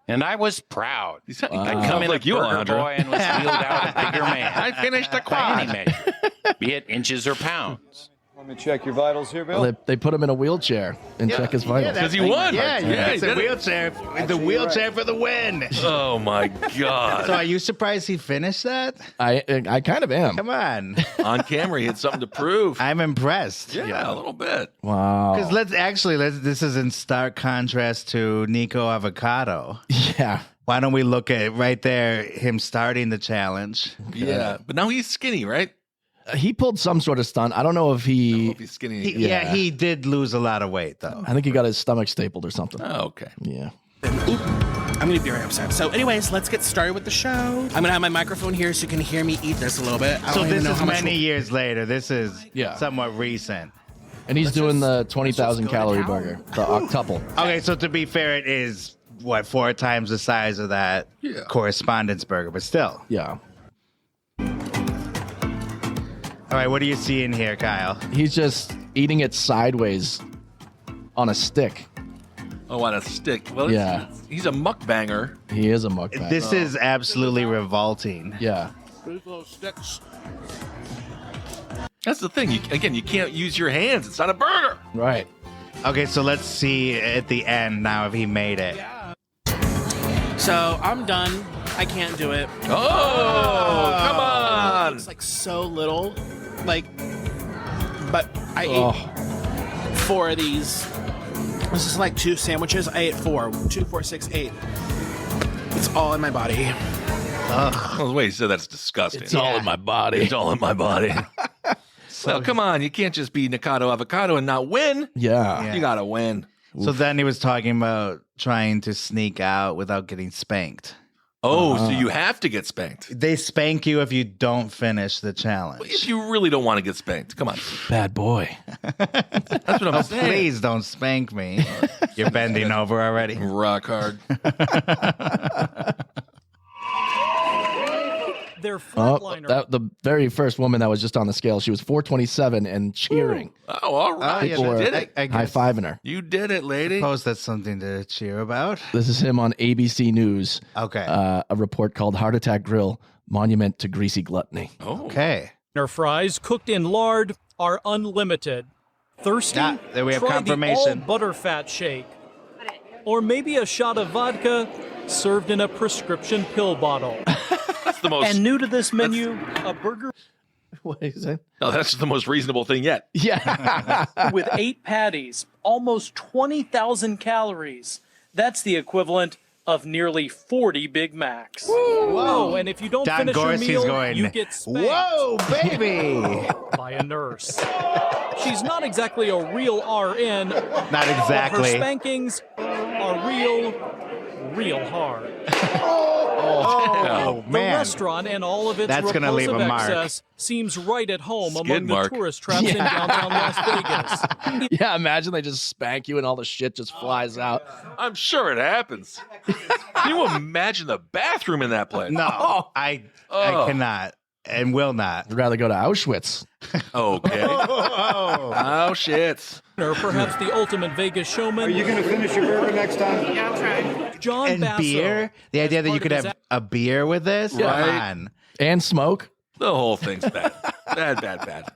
and I was proud. I come in like a you, burger Alejandro. boy and was wheeled out a bigger man. I finished a By any quad. measure, be it inches or pounds. Let me check your vitals here, Bill. Well, they put him in a wheelchair and check his vitals. Because he won. Yeah, it's he a did it. wheelchair. The wheelchair for the win. Oh, my God. So are you surprised he finished that? I kind of am. Come on. On camera, he had something to prove. I'm impressed. Yeah, a little bit. Wow. Because this is in stark contrast to Nico Avocado. Yeah. Why don't we look at right there, him starting the challenge? Yeah, but now he's skinny, right? He pulled some sort of stunt. I don't know if he. He's skinny. He did lose a lot of weight, though. I think he got his stomach stapled or something. Oh, okay. Yeah. I'm gonna be very upset. So, anyways, let's get started with the show. I'm gonna have my microphone here so you can hear me eat this a little bit. So this is many years later. This is somewhat recent. And he's doing the 20,000 calorie burger, the octuple. Okay, so to be fair, it is, 4 times the size of that correspondence burger, but still. Yeah. All right, what are you seeing here, Kyle? He's just eating it sideways on a stick. Oh, on a stick. Well, Yeah. he's a mukbanger. He is a mukbang. This is absolutely revolting. Yeah. That's the thing. You can't use your hands. It's not a burger. Right. Okay, so let's see at the end now if he made it. So, I'm done. I can't do it. Oh, come on. It's like so little. But I ate 4 of these. This is like 2 sandwiches. I ate 4. 2, 4, 6, 8. It's all in my body. Well, the way you said that's disgusting. It's all in my body. It's all in my body. Well, come on. You can't just be Nikado Avocado and not win. Yeah. You got to win. So then he was talking about trying to sneak out without getting spanked. Oh, so you have to get spanked. They spank you if you don't finish the challenge. If you really don't want to get spanked, come on. Bad boy. That's what I'm saying. Please don't spank me. You're bending over already. Rock hard. Their flatliner. The very first woman that was just on the scale, she was 427 and cheering. Oh, all right. People You were did it. high-fiving her. You did it, lady. Suppose that's something to cheer about. This is him on ABC News. Okay. A report called Heart Attack Grill, Monument to Greasy Gluttony. Oh. Okay. Their fries cooked in lard are unlimited. Thirsty? There we have Try confirmation. the all butterfat shake. Or maybe a shot of vodka served in a prescription pill bottle. That's the most. And new to this menu, a burger What is it? No, that's the most reasonable thing yet. Yeah. with 8 patties, almost 20,000 calories. That's the equivalent of nearly 40 Big Macs. Whoa! And if you don't Don finish Gorsy's your meal, going, you get spanked. Whoa, baby! By a nurse. She's not exactly a real RN. Not But exactly. her spankings are real hard. Oh, The man. restaurant and all of its That's gonna leave a repulsive mark. excess seems right at home Skid among mark. the tourist traps in downtown Las Vegas. Yeah, imagine they just spank you and all the shit just flies out. I'm sure it happens. Can you imagine the bathroom in that place? No, I cannot and will not. I'd rather go to Auschwitz. Okay. Oh, shit. Or perhaps the ultimate Vegas showman. Are you going to finish your burger next time? Yeah, I'll try. John And Basso. beer? The idea that you could have a beer with this? Right. Come on. And smoke. The whole thing's bad. Bad.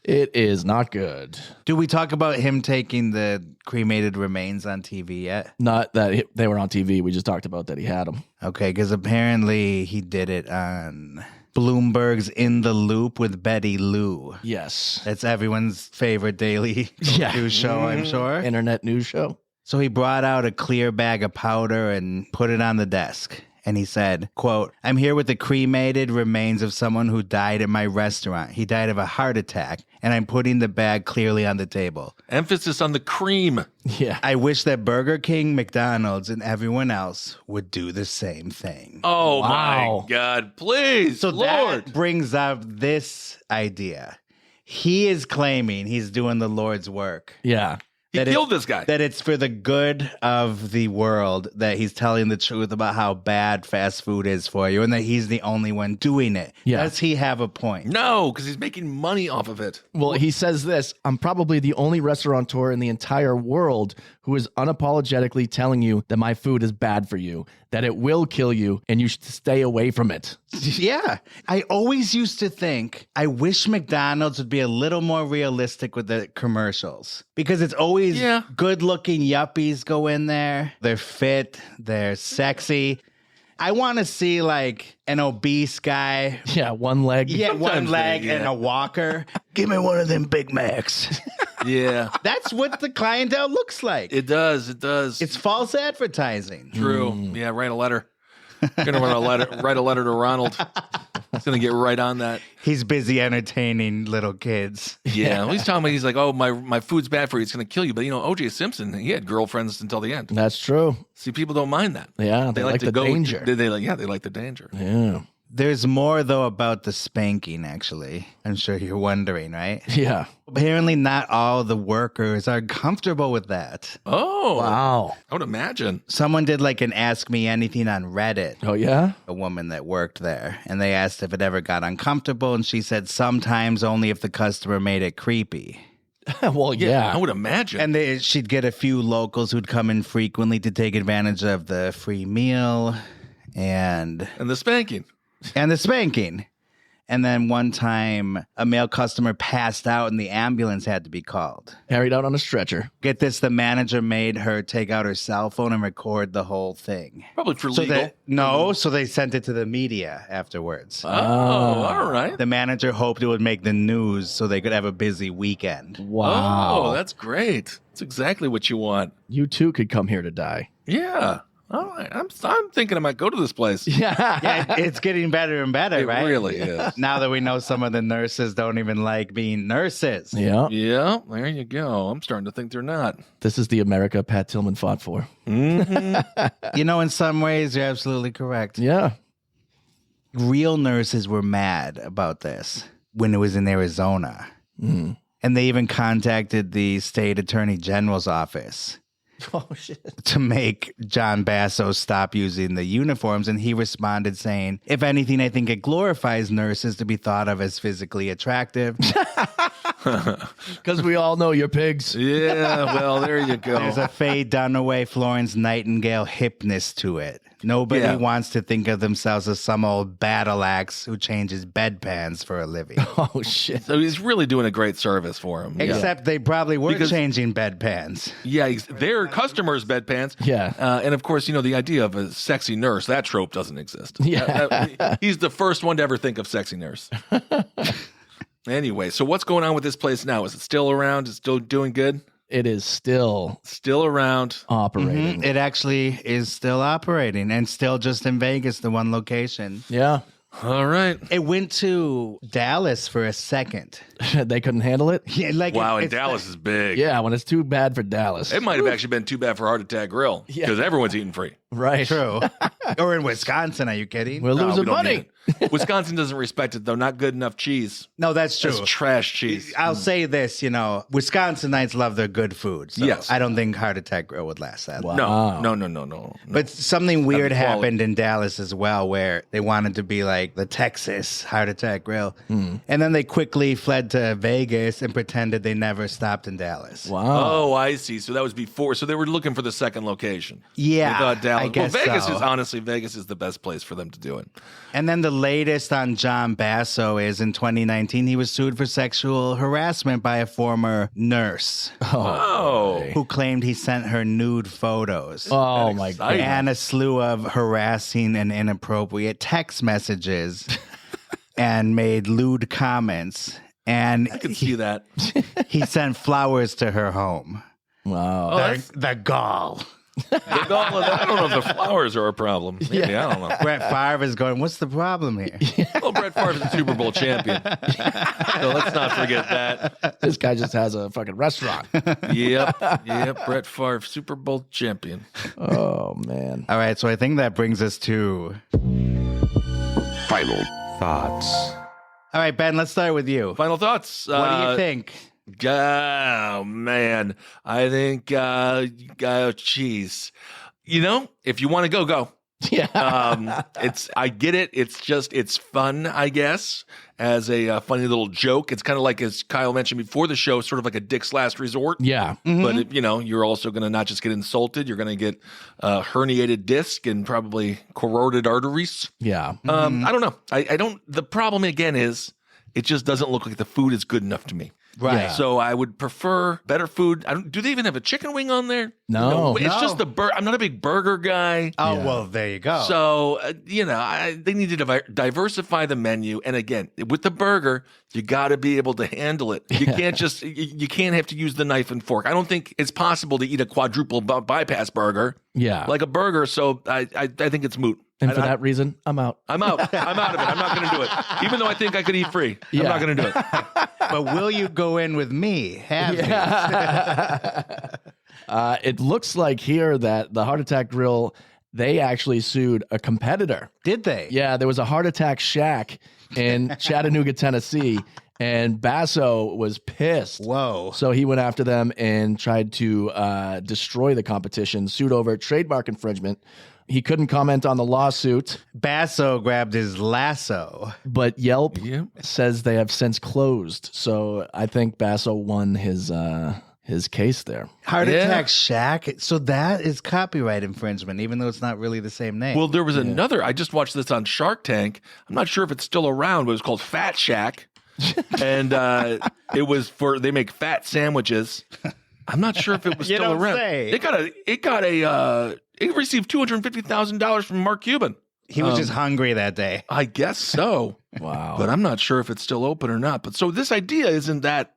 It is not good. Do we talk about him taking the cremated remains on TV yet? Not that they were on TV. We just talked about that he had them. Okay, because apparently he did it on Bloomberg's In the Loop with Betty Lou. Yes. That's everyone's favorite daily news show, I'm sure. Internet news show. So he brought out a clear bag of powder and put it on the desk. And he said, quote, "I'm here with the cremated remains of someone who died at my restaurant. He died of a heart attack, and I'm putting the bag clearly on the table. Emphasis on the cream. Yeah. I wish that Burger King, McDonald's, and everyone else would do the same thing." Oh, Wow. my God. Please, So Lord. that brings up this idea. He is claiming he's doing the Lord's work. Yeah. He That killed this guy. That it's for the good of the world, that he's telling the truth about how bad fast food is for you, and that he's the only one doing it. Yeah. Does he have a point? No, because he's making money off of it. Well, he says this: "I'm probably the only restaurateur in the entire world who is unapologetically telling you that my food is bad for you, that it will kill you, and you should stay away from it. Yeah. I always used to think, I wish McDonald's would be a little more realistic with the commercials. Because it's always good-looking yuppies go in there. They're fit. They're sexy. I want to see like an obese guy. Yeah, one leg. Yeah, Sometimes one leg and a walker. Give me one of them Big Macs. Yeah. That's what the clientele looks like. It does. It does. It's false advertising. True. Yeah, write a letter. Gonna write a letter to Ronald. He's gonna get right on that. He's busy entertaining little kids. Yeah, he's telling me, he's like, oh, my food's bad for you. It's gonna kill you. But O.J. Simpson, he had girlfriends until the end. That's true. See, people don't mind that. Yeah, they like to the danger. They like the danger. Yeah. There's more, though, about the spanking, actually. I'm sure you're wondering, right? Yeah. Apparently not all the workers are comfortable with that. Oh. Wow. I would imagine. Someone did like an Ask Me Anything on Reddit. Oh, yeah? A woman that worked there. And they asked if it ever got uncomfortable. And she said sometimes only if the customer made it creepy. Well, yeah. I would imagine. And she'd get a few locals who'd come in frequently to take advantage of the free meal and the spanking. And the spanking. And then one time, a male customer passed out and the ambulance had to be called. Carried out on a stretcher. Get this, the manager made her take out her cell phone and record the whole thing. Probably for legal. So they sent it to the media afterwards. Oh, all right. The manager hoped it would make the news so they could have a busy weekend. Wow. Oh, that's great. That's exactly what you want. You too could come here to die. Yeah. All right. I'm thinking I might go to this place. Yeah, it's getting better and better, right? It really is. Now that we know some of the nurses don't even like being nurses. Yeah. Yeah, there you go. I'm starting to think they're not. This is the America Pat Tillman fought for. Mm-hmm. In some ways, you're absolutely correct. Yeah. Real nurses were mad about this when it was in Arizona. Mm. And they even contacted the state attorney general's office. Oh, shit. To make John Basso stop using the uniforms. And he responded saying, if anything, I think it glorifies nurses to be thought of as physically attractive. Because we all know you're pigs. Yeah, well, there you go. There's a Faye Dunaway, Florence Nightingale hipness to it. Nobody wants to think of themselves as some old battle axe who changes bedpans for a living. Oh, shit. So he's really doing a great service for him. Except they probably were changing bedpans. Yeah, they're customers' bedpans. Yeah. And of course, the idea of a sexy nurse, that trope doesn't exist. Yeah. He's the first one to ever think of sexy nurse. Anyway, so what's going on with this place now? Is it still around? Is it still doing good? It is still around. Operating. Mm-hmm. It actually is still operating and still just in Vegas, the one location. Yeah. All right. It went to Dallas for a second. They couldn't handle it? Yeah, wow, and Dallas is big. Yeah, when it's too bad for Dallas. It might have actually been too bad for Heart Attack Grill because everyone's eating free. Right. True. Or in Wisconsin, are you kidding? We're losing we don't money. need it. Wisconsin doesn't respect it, though. Not good enough cheese. No, that's true. That's trash cheese. I'll say this, Wisconsinites love their good food. So yes. I don't think Heart Attack Grill would last that long. No. But something weird happened in Dallas as well, where they wanted to be like the Texas Heart Attack Grill. And then they quickly fled to Vegas and pretended they never stopped in Dallas. Wow. Oh, I see. So that was before. So they were looking for the second location. Yeah, They thought Dallas. I guess Vegas so. Vegas is the best place for them to do it. And then the latest on John Basso is in 2019, he was sued for sexual harassment by a former nurse. Who claimed he sent her nude photos. Oh, my God. And a slew of harassing and inappropriate text messages and made lewd comments. And I can see that. He sent flowers to her home. Wow. The gall. I don't know if the flowers are a problem. Maybe, I don't know. Brett Favre is going, what's the problem here? Well, Brett Favre is a Super Bowl champion. So let's not forget that. This guy just has a fucking restaurant. Yep. Brett Favre, Super Bowl champion. Oh, man. All right, so I think that brings us to Final thoughts. All right, Ben, let's start with you. Final thoughts. What do you think? Oh, man. I think, geez. If you want to go, go. Yeah. I get it. It's fun, I guess, as a funny little joke. It's kind of like, as Kyle mentioned before the show, sort of like a Dick's Last Resort. Yeah. But, you're also going to not just get insulted, you're going to get herniated disc and probably corroded arteries. Yeah. I don't know. I don't, the problem again is it just doesn't look like the food is good enough to me. Right. So I would prefer better food. Do they even have a chicken wing on there? No. It's just the burger. I'm not a big burger guy. Oh, well, there you go. So, they need to diversify the menu. And again, with the burger, you got to be able to handle it. You can't just, you can't have to use the knife and fork. I don't think it's possible to eat a quadruple bypass burger. Yeah. Like a burger. So I think it's moot. And for that reason, I'm out. I'm out of it. I'm not going to do it. Even though I think I could eat free. I'm not going to do it. But will you go in with me? It looks like here that the Heart Attack Grill, they actually sued a competitor. Did they? Yeah, there was a Heart Attack Shack in Chattanooga, Tennessee, and Basso was pissed. Whoa. So he went after them and tried to destroy the competition, sued over trademark infringement. He couldn't comment on the lawsuit. Basso grabbed his lasso. But Yelp says they have since closed. So I think Basso won his case there. Heart Attack Shack. So that is copyright infringement, even though it's not really the same name. Well, there was another. I just watched this on Shark Tank. I'm not sure if it's still around, but it was called Fat Shack. And it was they make fat sandwiches. I'm not sure if it was still around. It received $250,000 from Mark Cuban. He was just hungry that day. I guess so. Wow. But I'm not sure if it's still open or not. But so this idea isn't that,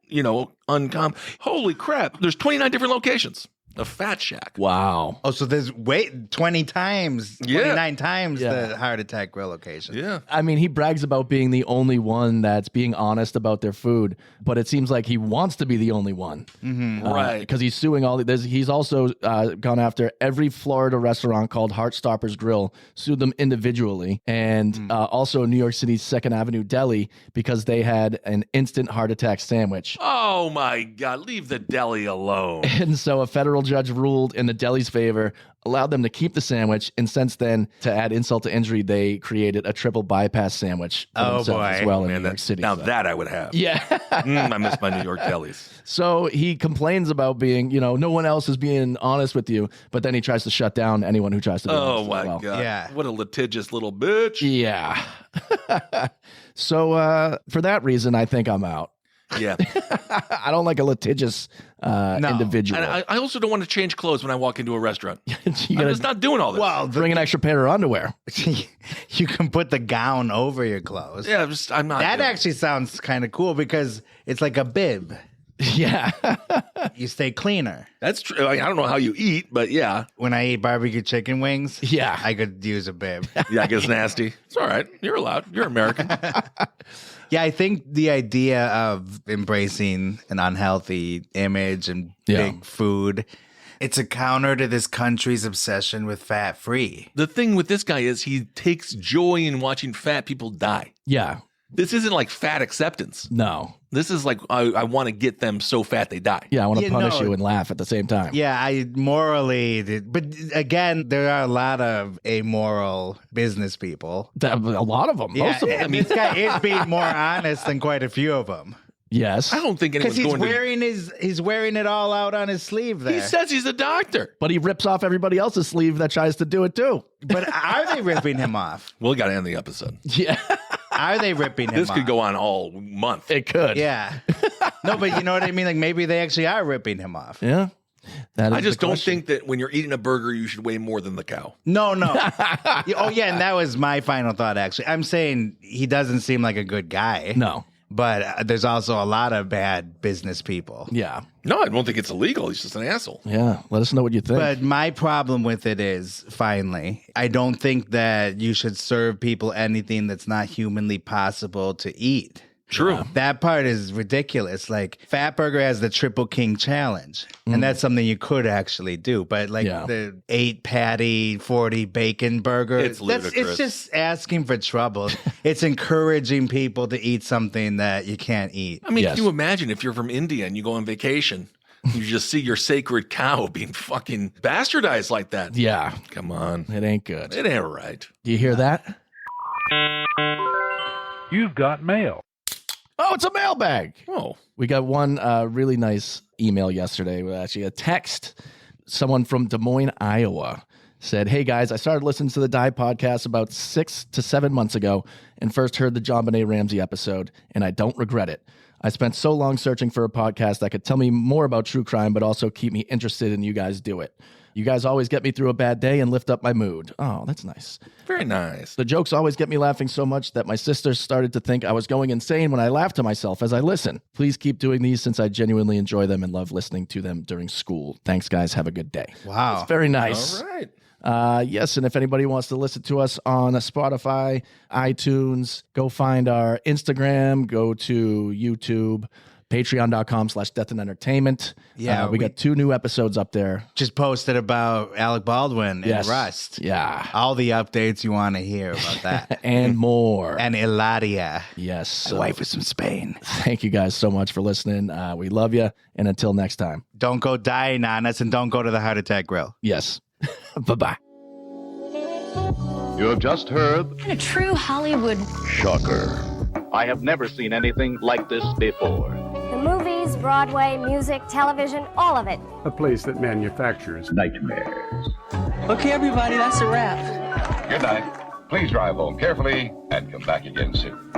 uncommon. Holy crap. There's 29 different locations of Fat Shack. Wow. Oh, so there's 29 times the Heart Attack Grill location. Yeah. I mean, he brags about being the only one that's being honest about their food, but it seems like he wants to be the only one. Mm-hmm. Right. Because he's suing he's also gone after every Florida restaurant called Heartstopper's Grill, sued them individually, and also New York City's 2nd Avenue Deli because they had an instant heart attack sandwich. Oh my God, leave the deli alone. And so a federal judge ruled in the deli's favor, allowed them to keep the sandwich, and since then, to add insult to injury, they created a triple bypass sandwich for themselves as well in New York City. Now that I would have. Yeah. I miss my New York delis. So he complains about being, no one else is being honest with you, but then he tries to shut down anyone who tries to be honest. Oh my as well. God. Yeah. What a litigious little bitch. Yeah. So for that reason, I think I'm out. Yeah. I don't like a litigious individual. And I also don't want to change clothes when I walk into a restaurant. I'm just not doing all this. Well, bring an extra pair of underwear. You can put the gown over your clothes. Yeah, I'm not. That actually sounds kind of cool because it's like a bib. Yeah. You stay cleaner. That's true. I don't know how you eat, but yeah. When I eat barbecue chicken wings, yeah, I could use a bib. Yeah, I guess nasty. It's all right. You're allowed. You're American. Yeah, I think the idea of embracing an unhealthy image and big food, it's a counter to this country's obsession with fat free. The thing with this guy is he takes joy in watching fat people die. Yeah. This isn't like fat acceptance. No. This is like, I want to get them so fat they die. Yeah, I want to punish you and laugh at the same time. Yeah, I morally, but again, there are a lot of amoral business people. A lot of them. Yeah, most of them. I mean, this guy is being more honest than quite a few of them. Yes. I don't think anyone's going he's wearing it all out on his sleeve there. He says he's a doctor. But he rips off everybody else's sleeve that tries to do it too. But are they ripping him off? Well, we got to end the episode. Yeah. Are they ripping him off? This could go on all month. It could. Yeah. No, but you know what I mean? Like maybe they actually are ripping him off. Yeah. I just don't think that when you're eating a burger, you should weigh more than the cow. No. Oh, yeah. And that was my final thought, actually. I'm saying he doesn't seem like a good guy. No. But there's also a lot of bad business people. Yeah. No, I don't think it's illegal. He's just an asshole. Yeah. Let us know what you think. But my problem with it is, finally, I don't think that you should serve people anything that's not humanly possible to eat. True. That part is ridiculous. Like, Fat Burger has the Triple King Challenge, and that's something you could actually do. But like the 8 patty, 40 bacon burger, it's ludicrous. It's just asking for trouble. It's encouraging people to eat something that you can't eat. I mean, can you imagine if you're from India and you go on vacation You just see your sacred cow being fucking bastardized like that. Yeah. Come on. It ain't good. It ain't right. Do you hear that? You've got mail. Oh, it's a mailbag. Oh. We got one really nice email yesterday. Actually, a text. Someone from Des Moines, Iowa said, "Hey guys, I started listening to the Die podcast about 6 to 7 months ago and first heard the John Benet Ramsey episode, and I don't regret it. I spent so long searching for a podcast that could tell me more about true crime, but also keep me interested in you guys do it. You guys always get me through a bad day and lift up my mood." Oh, that's nice. Very nice. The jokes always get me laughing so much that my sisters started to think I was going insane when I laughed to myself as I listen. Please keep doing these since I genuinely enjoy them and love listening to them during school. Thanks, guys. Have a good day. Wow. It's very nice. All right. Yes, and if anybody wants to listen to us on Spotify, iTunes, go find our Instagram, go to YouTube, patreon.com/deathandentertainment. Yeah, we got 2 new episodes up there. Just posted about Alec Baldwin and Yes. Rust. Yeah. All the updates you want to hear about that. And more. And Eladia. Yes. The wife is from Spain. Thank you guys so much for listening. We love you. And until next time. Don't go dying on us and don't go to the Heart Attack Grill. Yes. Bye-bye. You have just heard A true Hollywood. Shocker. I have never seen anything like this before. The movies, Broadway, music, television, all of it. A place that manufactures Nightmares. Okay, everybody, that's a wrap. Good night. Please drive home carefully and come back again soon.